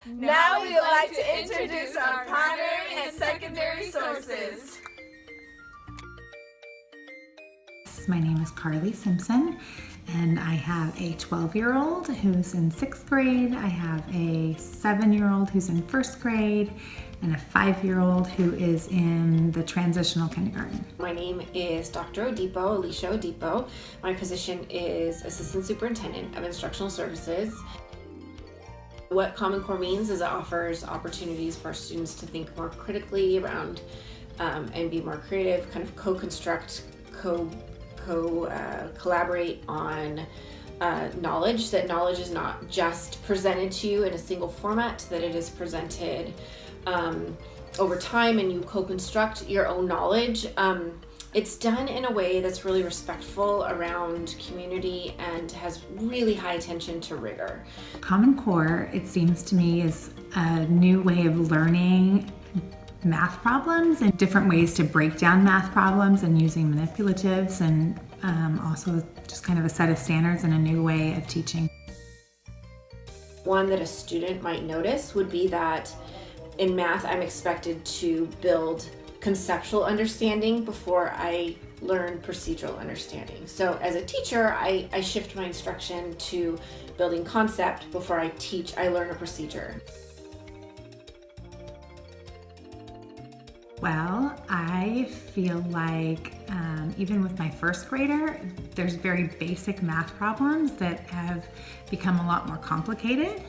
Now we would like to introduce our primary and secondary sources. My name is Carly Simpson, and I have a 12-year-old who's in 6th grade. I have a 7-year-old who's in 1st grade, and a 5-year-old who is in the transitional kindergarten. My name is Dr. Alicia Odipo. My position is Assistant Superintendent of Instructional Services. What Common Core means is it offers opportunities for students to think more critically around and be more creative, kind of co-construct, collaborate on knowledge, that knowledge is not just presented to you in a single format, that it is presented over time and you co-construct your own knowledge. It's done in a way that's really respectful around community and has really high attention to rigor. Common Core, it seems to me, is a new way of learning math problems and different ways to break down math problems and using manipulatives, and also just kind of a set of standards and a new way of teaching. One that a student might notice would be that in math, I'm expected to build conceptual understanding before I learn procedural understanding. So as a teacher, I shift my instruction to building concept before I learn a procedure. Well, I feel like even with my 1st grader, there's very basic math problems that have become a lot more complicated.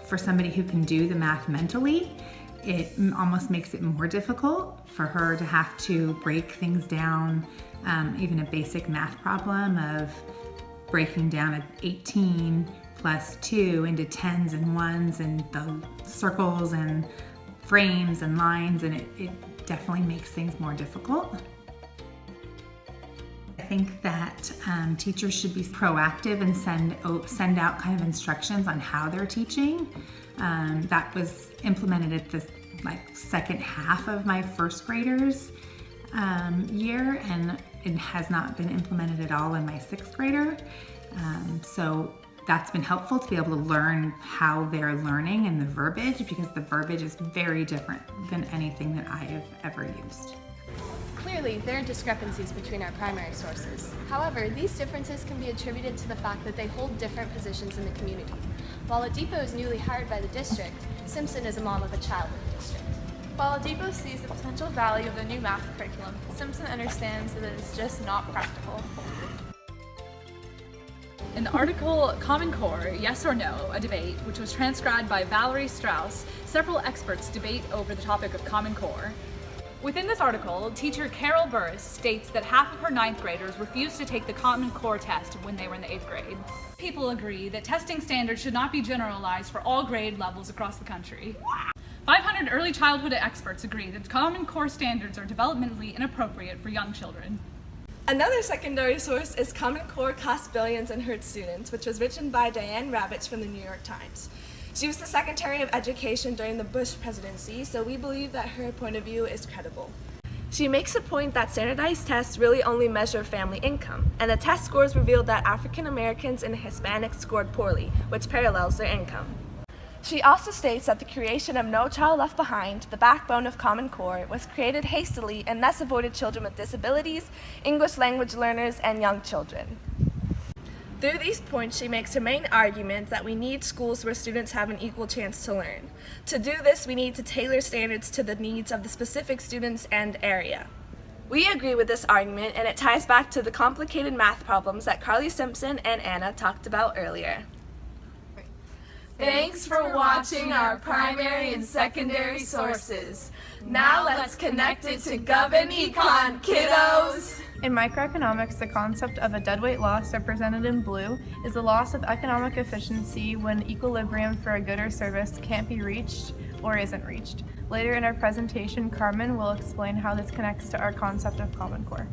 For somebody who can do the math mentally, it almost makes it more difficult for her to have to break things down. Even a basic math problem of breaking down an 18 plus 2 into 10s and 1s and the circles and frames and lines, and it definitely makes things more difficult. I think that teachers should be proactive and send out kind of instructions on how they're teaching. That was implemented at the second half of my 1st graders year, and it has not been implemented at all in my 6th grader. So that's been helpful to be able to learn how they're learning and the verbiage, because the verbiage is very different than anything that I have ever used. Clearly, there are discrepancies between our primary sources. However, these differences can be attributed to the fact that they hold different positions in the community. While Odipo is newly hired by the district, Simpson is a mom of a child in the district. While Odipo sees the potential value of the new math curriculum, Simpson understands that it is just not practical. In the article Common Core, Yes or No, a Debate, which was transcribed by Valerie Strauss, several experts debate over the topic of Common Core. Within this article, teacher Carol Burris states that half of her 9th graders refused to take the Common Core test when they were in the 8th grade. People agree that testing standards should not be generalized for all grade levels across the country. 500 early childhood experts agree that Common Core standards are developmentally inappropriate for young children. Another secondary source is Common Core Costs Billions and Hurts Students, which was written by Diane Ravitch from the New York Times. She was the Secretary of Education during the Bush presidency, so we believe that her point of view is credible. She makes the point that standardized tests really only measure family income, and the test scores revealed that African Americans and Hispanics scored poorly, which parallels their income. She also states that the creation of No Child Left Behind, the backbone of Common Core, was created hastily and thus avoided children with disabilities, English language learners, and young children. Through these points, she makes her main argument that we need schools where students have an equal chance to learn. To do this, we need to tailor standards to the needs of the specific students and area. We agree with this argument, and it ties back to the complicated math problems that Carly Simpson and Anna talked about earlier. Thanks for watching our primary and secondary sources. Now let's connect it to Gov and Econ, kiddos! In microeconomics, the concept of a deadweight loss, represented in blue, is the loss of economic efficiency when equilibrium for a good or service can't be reached or isn't reached. Later in our presentation, Carmen will explain how this connects to our concept of Common Core.